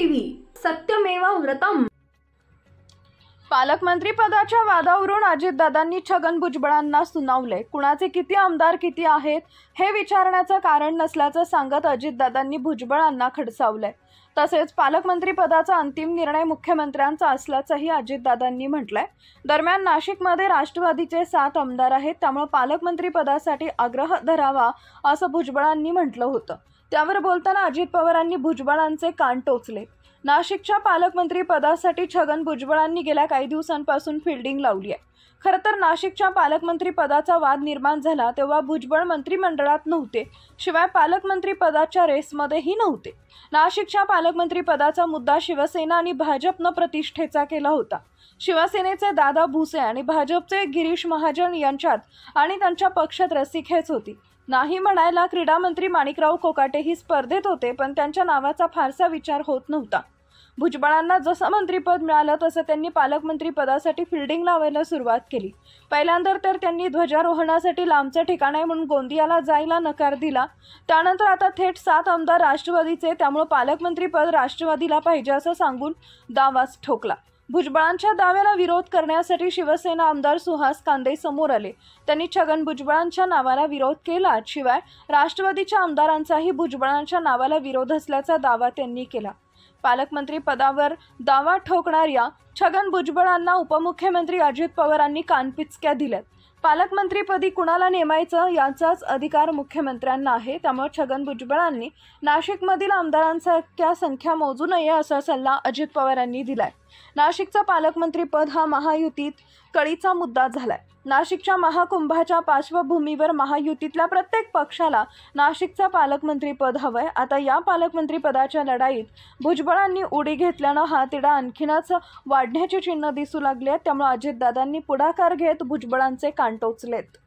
TV सत्यमेव व्रतम। पालकमंत्री पदाच्या वादावरून अजितदादांनी छगन भुजबळांना सुनावले। कुणाचे किती आमदार किती आहेत हे विचारण्याचं कारण नसल्याचं सांगत अजितदादांनी भुजबळांना खडसावले। तसेच पालकमंत्री पदाचा अंतिम निर्णय मुख्यमंत्र्यांचा असल्याचंही अजितदादांनी म्हटलंय। दरम्यान नाशिकमध्ये राष्ट्रवादीचे 7 आमदार आहेत, त्यामुळे पालकमंत्री पदासाठी आग्रह धरावा असं भुजबळांनी म्हटलं होतं। त्यावर बोलताना अजित पवारांनी भुजबळांचे कान टोचले। नाशिकच्या पालकमंत्री पदासाठी छगन भुजबळांनी गेल्या काही दिवसांपासून फिल्डिंग लावली आहे। खरं तर नाशिकच्या पालकमंत्री पदाचा वाद निर्माण झाला तेव्हा भुजबळ मंत्रिमंडळात नव्हते, शिवाय पालकमंत्री पदाच्या रेसमध्येही नव्हते। नाशिकच्या पालकमंत्री पदाचा मुद्दा शिवसेना आणि भाजपनं प्रतिष्ठेचा केला होता। शिवसेनेचे दादा भुसे आणि भाजपचे गिरीश महाजन यांच्यात आणि त्यांच्या पक्षात रस्सीखेच होती। नाही म्हणायला क्रीडा मंत्री माणिकराव कोकाटेही स्पर्धेत होते, पण त्यांच्या नावाचा फारसा विचार होत नव्हता। भुजबळांना जसं मंत्रिपद मिळालं तसं त्यांनी पालकमंत्री पदासाठी फिल्डिंग लावायला सुरुवात केली। पहिल्यांदा तर त्यांनी ध्वजारोहणासाठी लांबचं ठिकाण आहे म्हणून गोंदियाला जायला नकार दिला। त्यानंतर आता थेट 7 आमदार राष्ट्रवादीचे, त्यामुळे पालकमंत्री पद राष्ट्रवादीला पाहिजे असं सांगून दावाच ठोकला। भुजबळांच्या दाव्याला विरोध करण्यासाठी शिवसेना आमदार सुहास कांदे समोर आले। त्यांनी छगन भुजबळांच्या नावाला विरोध केला, शिवाय राष्ट्रवादीच्या आमदारांचाही भुजबळांच्या नावाला विरोध असल्याचा दावा त्यांनी केला। पालकमंत्री पदावर दावा ठोकणाऱ्या छगन भुजबळांना उपमुख्यमंत्री अजित पवारांनी कानपिचक्या दिल्यात। पालकमंत्रीपदी कुणाला नेमायचं याचाच अधिकार मुख्यमंत्र्यांना आहे, त्यामुळे छगन भुजबळांनी नाशिकमधील आमदारांची संख्या मोजू नये असा सल्ला अजित पवारांनी दिलाय। नाशिकचं पालकमंत्रीपद हा महायुतीत कळीचा मुद्दा झालाय। नाशिकच्या महाकुंभाच्या पार्श्वभूमीवर महायुतीतल्या प्रत्येक पक्षाला नाशिकचं पालकमंत्रीपद हवंय। आता या पालकमंत्रीपदाच्या लढाईत भुजबळांनी उडी घेतल्यानं हा तिढा आणखीनच वाढण्याची चिन्ह दिसू लागली आहेत, त्यामुळे अजितदादांनी पुढाकार घेत भुजबळांचे कान टोचलेत।